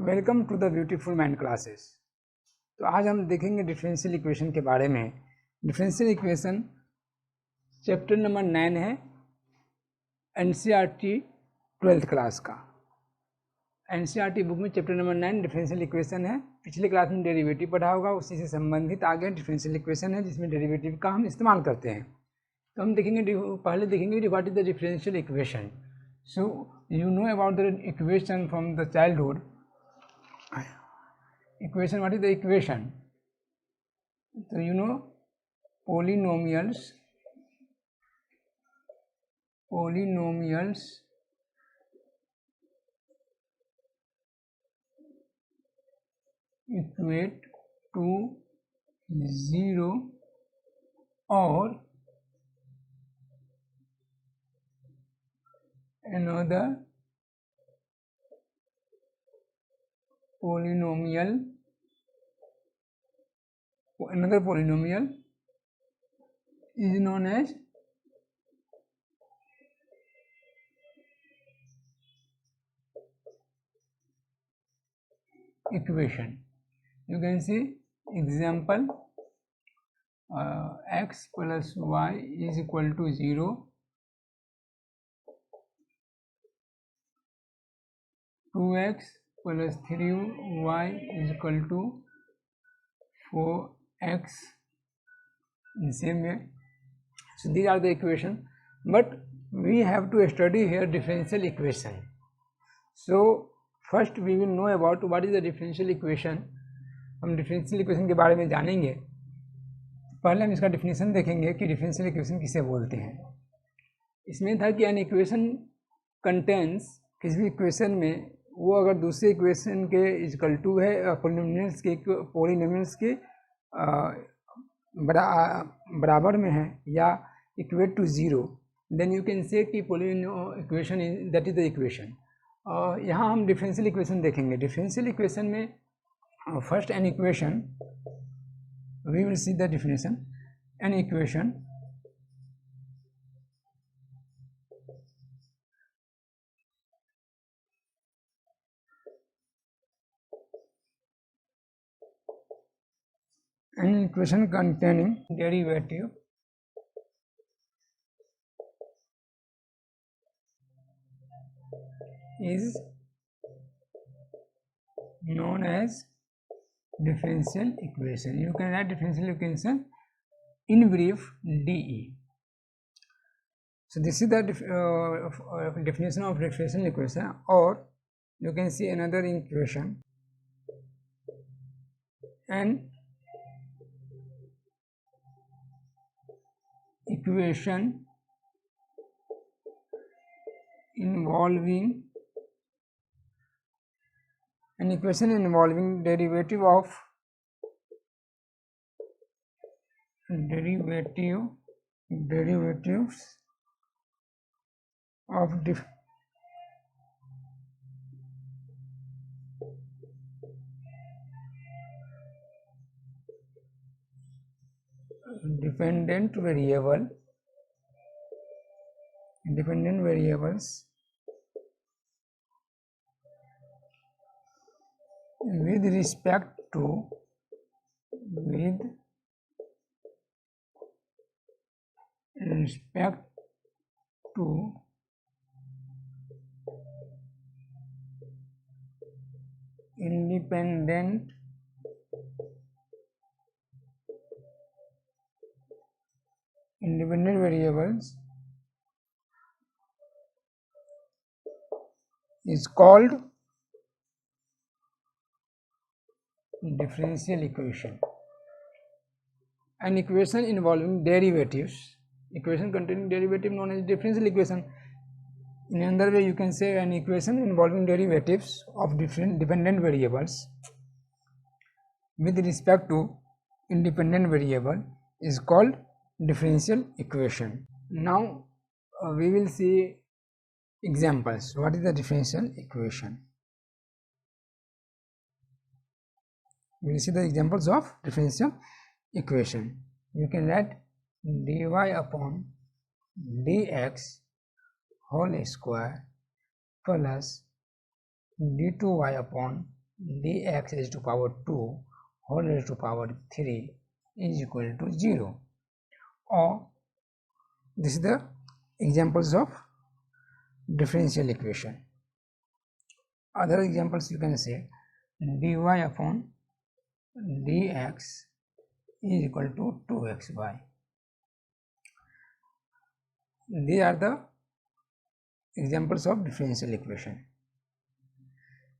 Welcome to the beautiful mind classes. तो आज हम देखेंगे डिफरेंशियल इक्वेशन के बारे में। डिफरेंशियल इक्वेशन चैप्टर नंबर 9 है एनसीईआरटी 12th क्लास का। एनसीईआरटी बुक में चैप्टर नंबर 9 डिफरेंशियल इक्वेशन है। पिछले क्लास में डेरिवेटिव पढ़ा होगा, उसी से संबंधित आगे डिफरेंशियल इक्वेशन है जिसमें डेरिवेटिव का हम इस्तेमाल करते हैं। तो हम देखेंगे, पहले देखेंगे what is the differential equation. So you know about the equation from the childhood. Equation, what is the equation? So you know polynomials equate to 0 or another polynomial is known as equation. You can see example, x plus y is equal to 0, 2x plus 3y is equal to 4x. in same way. So these are the equation, but we have to study here differential equation. So first we will know about what is the differential equation. हम differential equation के बारे में जानेंगे। पहले हम इसका definition देखेंगे कि differential equation किसे बोलते हैं। इसमें था कि an equation contains, किसी भी equation में वो अगर दूसरे equation के इक्वल टू है, पोलिनोमियल्स के बराबर में है या equate to 0, then you can say कि equation that is the equation. यहाँ हम डिफरेंशियल इक्वेशन देखेंगे। डिफरेंशियल इक्वेशन में first an equation, we will see the definition. An equation containing derivative is known as differential equation. You can write differential equation in brief DE. So this is the definition of differential equation, or you can see another equation, an equation involving derivative of derivatives of dependent variables with respect to independent variables is called differential equation. An equation involving derivatives, equation containing derivative known as differential equation. In another way, you can say an equation involving derivatives of different dependent variables with respect to independent variable is called differential equation. Now we will see examples. What is the differential equation? We will see the examples of differential equation. You can write dy upon dx whole square plus d2y upon dx raised to power 2 whole raised to power 3 is equal to 0. Or this is the examples of differential equation. Other examples you can say dy upon dx is equal to 2xy. These are the examples of differential equation.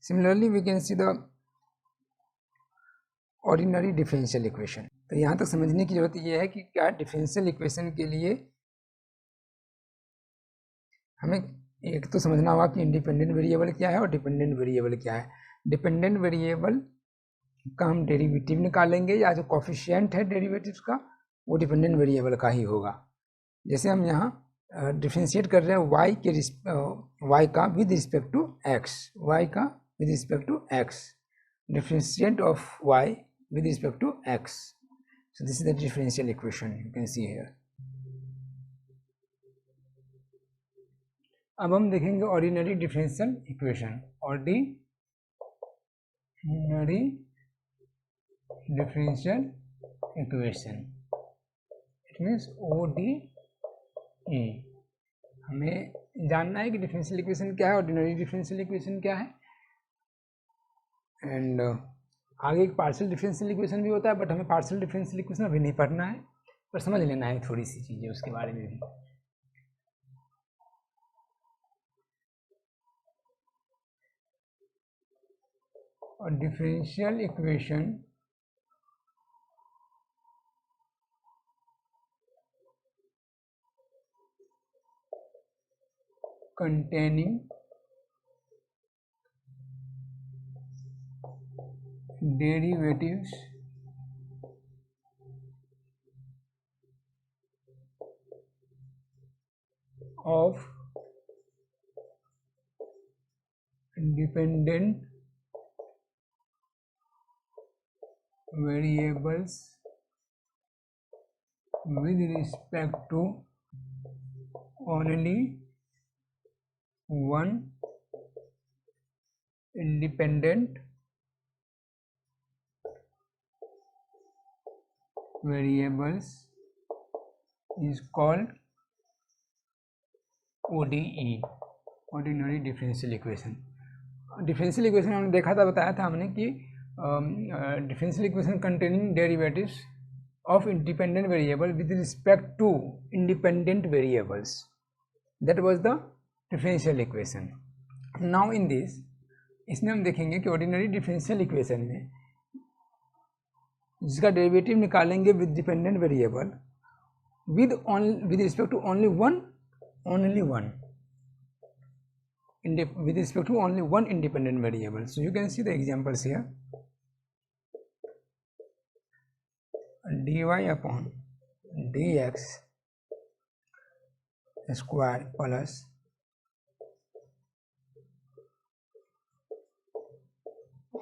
Similarly, we can see the ordinary differential equation. तो यहाँ तक समझने की जरूरत यह है कि क्या डिफरेंशियल इक्वेशन के लिए हमें एक तो समझना होगा कि इंडिपेंडेंट वेरिएबल क्या है और डिपेंडेंट वेरिएबल क्या है. डिपेंडेंट वेरिएबल का हम डेरिवेटिव निकालेंगे या जो कॉफिशिएंट है डेरिवेटिव्स का वो डिपेंडेंट वेरिएबल का ही होगा. जैसे हम यहाँ डिफरेंशिएट कर रहे हैं y का with respect to x, y का with respect to x, differentiate of y with respect to x. So this is the differential equation you can see here. अब हम देखेंगे ordinary differential equation. Ordinary differential equation it means ODE. हमें जानना है कि differential equation क्या है, ordinary differential equation क्या है. एंड आगे एक पार्शियल डिफरेंशियल इक्वेशन भी होता है, बट हमें पार्शियल डिफरेंशियल इक्वेशन अभी नहीं पढ़ना है, पर समझ लेना है थोड़ी सी चीज़ें उसके बारे में भी. और differential equation containing derivatives of dependent variables with respect to only one independent variables is called ODE, ordinary differential equation. Differential equation हमने देखा था, बताया था हमने कि differential equation containing derivatives of independent variable with respect to independent variables, that was the differential equation. Now in this, इसमें हम देखेंगे कि ऑर्डिनरी डिफरेंशियल इक्वेशन में जिसका डेरिवेटिव निकालेंगे with dependent variable with respect to only one with respect to only one independent variable. So you can see the examples here. dy upon dx square plus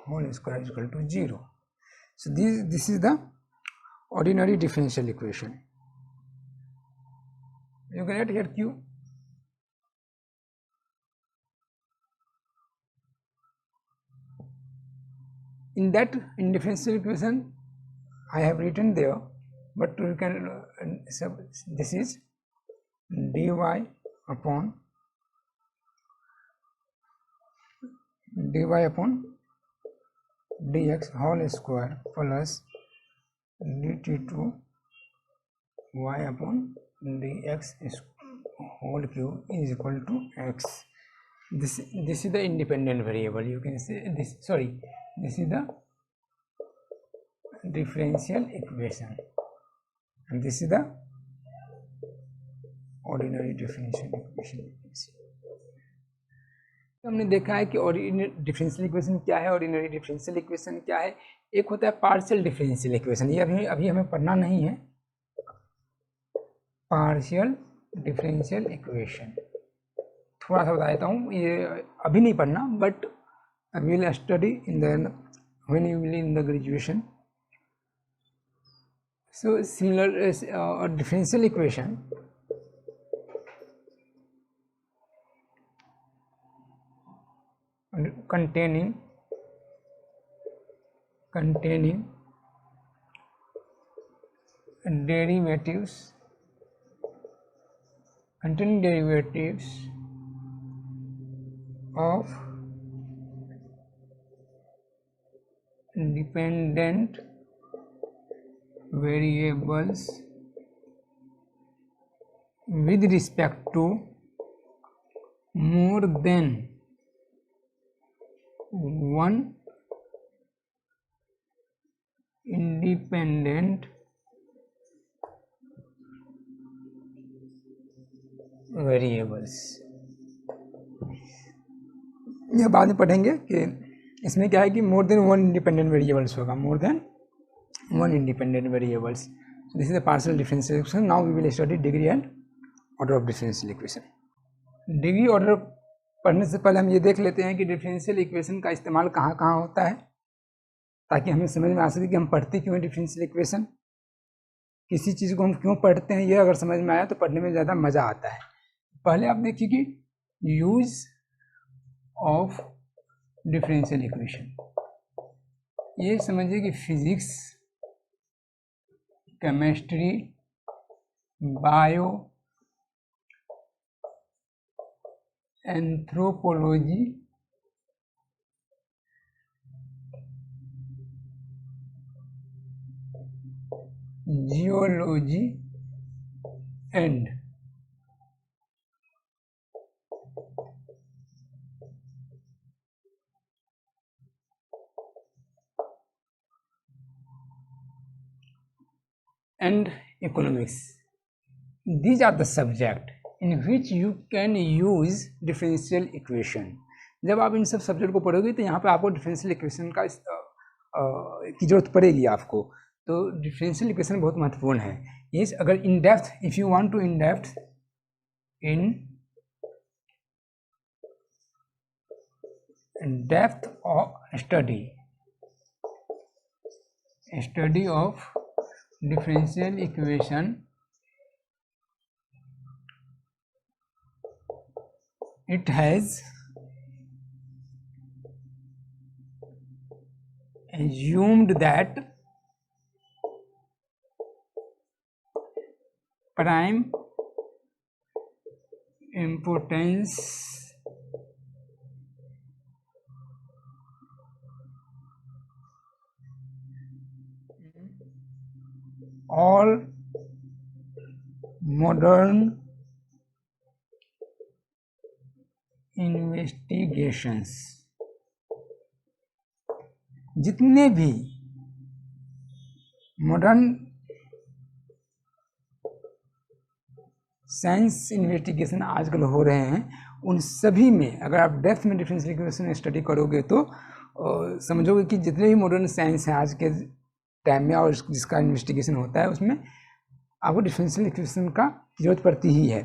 whole square is equal to 0. So this is the ordinary differential equation. You can write here Q. In that differential equation I have written there, but you can this is dy upon dx whole square plus dt2 y upon dx whole cube is equal to x. This is the independent variable. You can say this. Sorry, this is the differential equation, and this is the ordinary differential equation. हमने देखा है कि ordinary differential equation क्या है, ordinary differential equation क्या है. एक होता है पार्शियल डिफरेंशियल इक्वेशन, ये अभी हमें पढ़ना नहीं है. पार्शियल डिफरेंशियल इक्वेशन थोड़ा सा बता देता हूँ, ये अभी नहीं पढ़ना, but we will study in the when you will in the graduation. So similar differential equation containing containing derivatives of dependent variables with respect to more than one independent variables. यह बाद में पढ़ेंगे कि इसमें क्या है कि more than one independent variables होगा, more than one independent variables. This is the partial differential equation. Now we will study degree and order of differential equation. Degree order पढ़ने से पहले हम ये देख लेते हैं कि डिफरेंशियल इक्वेशन का इस्तेमाल कहाँ कहाँ होता है, ताकि हमें समझ में आ सके कि हम पढ़ते क्यों हैं डिफरेंशियल इक्वेशन, किसी चीज़ को हम क्यों पढ़ते हैं। ये अगर समझ में आया तो पढ़ने में ज़्यादा मज़ा आता है। पहले आप देखिए कि यूज ऑफ डिफरेंशियल इक्वेशन, ये समझिए कि physics, chemistry, bio, anthropology, geology and economics, these are the subject in which you can use differential equation। जब आप इन सब सब्जेक्ट को पढ़ोगे तो यहाँ पे आपको डिफरेंशियल इक्वेशन का की जरूरत पड़ेगी आपको। तो डिफरेंशियल इक्वेशन बहुत महत्वपूर्ण है। ये अगर in depth, if you want to in depth of study of differential equation, it has assumed that prime importance all modern investigations, जितने भी मॉडर्न साइंस इन्वेस्टिगेशन आजकल हो रहे हैं, उन सभी में अगर आप डेप्थ में डिफरेंशियल इक्वेशन स्टडी करोगे तो समझोगे कि जितने भी मॉडर्न साइंस हैं आज के टाइम में और जिसका इन्वेस्टिगेशन होता है उसमें आपको डिफरेंशियल इक्वेशन का जरूरत पड़ती ही है।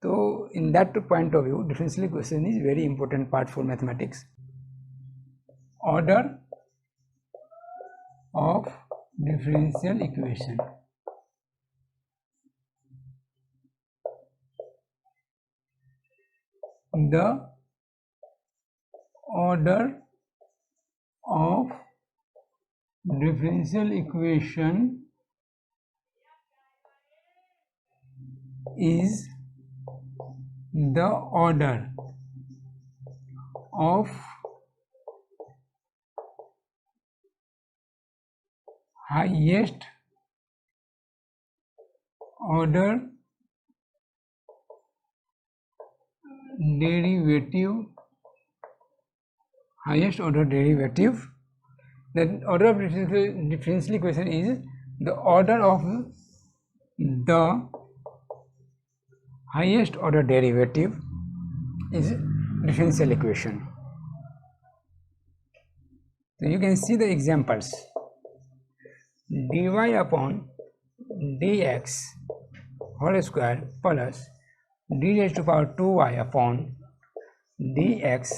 तो in that point of view differential equation is very important part for mathematics. Order of differential equation, the order of differential equation is the order of highest order derivative, highest order derivative. The order of differential equation is the order of the highest order derivative is differential equation. So you can see the examples. dy upon dx whole square plus d raised to power 2y upon dx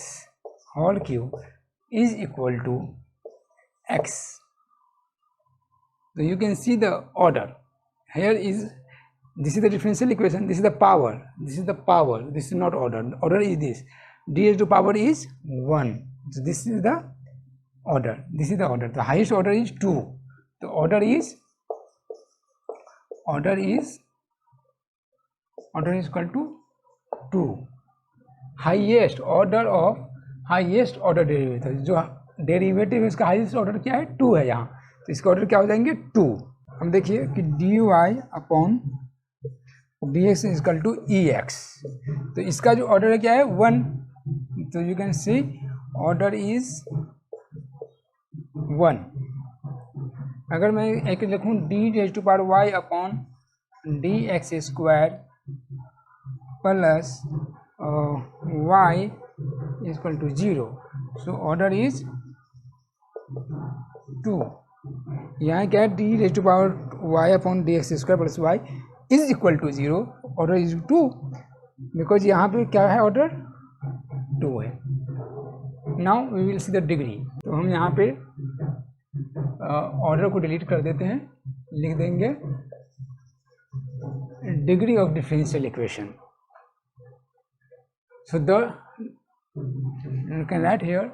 whole cube is equal to x. So you can see the order. Here is, this is the differential equation, this is the power, this is the power, this is not order. Order is this, d raised to power is 1. So this is the order. This is the order. The highest order is 2. The order is equal to 2. Highest order derivative, जो derivative इसका highest order क्या है 2 है यहाँ, तो इसका order क्या हो जाएंगे 2. हम देखिए कि dy upon dx is equal to ex, तो इसका जो ऑर्डर है क्या है 1, तो you can see order is 1. अगर मैं एक लिखूँ d⁻y upon dx square plus y is equal to 0, so order is 2. यहाँ क्या है d⁻y upon dx square plus y is equal to 0, order is 2, because यहाँ पे क्या है ऑर्डर 2 है. Now we will see the degree. तो हम यहाँ पे ऑर्डर को डिलीट कर देते हैं, लिख देंगे degree of differential equation. So you can write here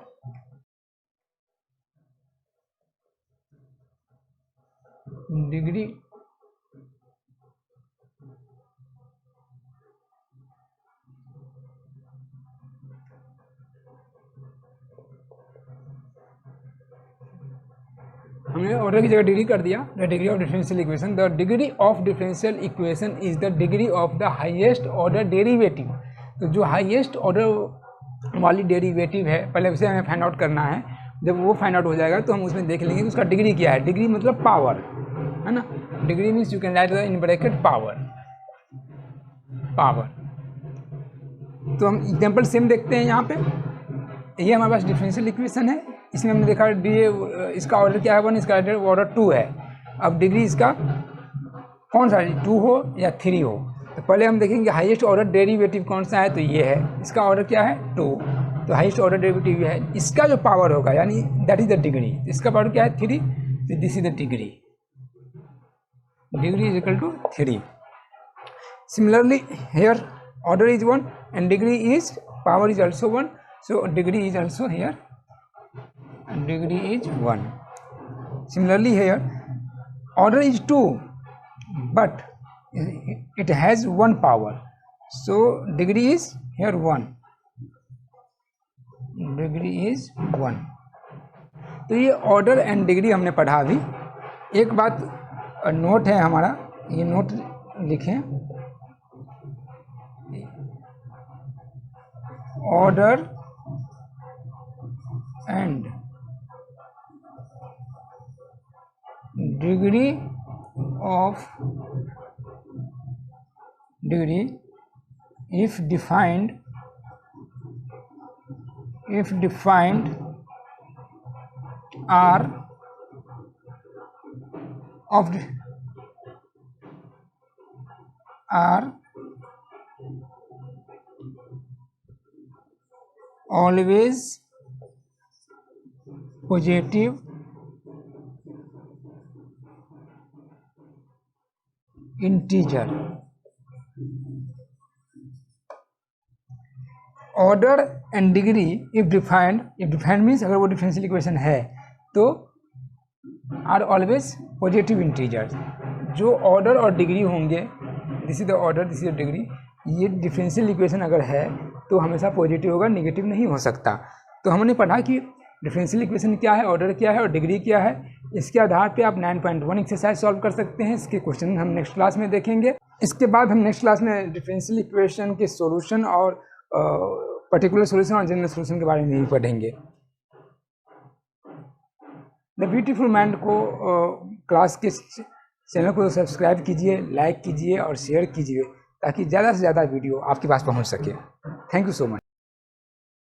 degree हमने ऑर्डर की जगह डिग्री कर दिया. The degree of differential equation, the degree of differential equation is the degree of the highest order derivative. तो जो हाईएस्ट ऑर्डर वाली derivative है, पहले उसे हमें फाइंड आउट करना है. जब वो फाइंड आउट हो जाएगा तो हम उसमें देख लेंगे कि उसका डिग्री क्या है. डिग्री मतलब पावर है ना. Degree means you can write in bracket power. तो हम एग्जाम्पल सेम देखते हैं यहाँ पे. ये हमारे पास डिफरेंशियल इक्वेशन है, इसमें हमने देखा इसका ऑर्डर क्या है 1, इसका ऑर्डर 2 है. अब डिग्री इसका कौन सा 2 हो या 3 हो. तो पहले हम देखेंगे हाईएस्ट ऑर्डर डेरिवेटिव कौन सा है, तो ये है. इसका ऑर्डर क्या है 2, तो हाईएस्ट ऑर्डर डेरिवेटिव है. इसका जो पावर होगा यानी दैट इज द डिग्री. इसका पावर क्या है 3, तो this is the degree. Degree is equal to 3. Similarly here order is 1 and degree is power is also 1, so degree is also here degree is 1. Similarly here order is 2 but it has 1 power, so degree is here 1. Degree is 1. तो ये order and degree हमने पढ़ा. अभी एक बात note है हमारा, ये नोट लिखें. Order and degree of degree if defined are always positive integer. Order and degree if defined means अगर वो डिफरेंशियल इक्वेशन है तो आर ऑलवेज पॉजिटिव इंटीजर. जो ऑर्डर और डिग्री होंगे, this is the order, this is the degree, ये differential equation अगर है तो हमेशा पॉजिटिव होगा, नेगेटिव नहीं हो सकता. तो हमने पढ़ा कि डिफरेंशियल इक्वेशन क्या है, ऑर्डर क्या है और डिग्री क्या है. इसके आधार पे आप 9.1 एक्सरसाइज सॉल्व कर सकते हैं. इसके क्वेश्चन हम नेक्स्ट क्लास में देखेंगे. इसके बाद हम नेक्स्ट क्लास में डिफरेंशियल इक्वेशन के सॉल्यूशन और पर्टिकुलर सॉल्यूशन और जनरल सॉल्यूशन के बारे में भी पढ़ेंगे. द ब्यूटीफुल माइंड को क्लास के चैनल को सब्सक्राइब कीजिए, लाइक कीजिए और शेयर कीजिए ताकि ज़्यादा से ज़्यादा वीडियो आपके पास पहुंच सके. Thank you so much.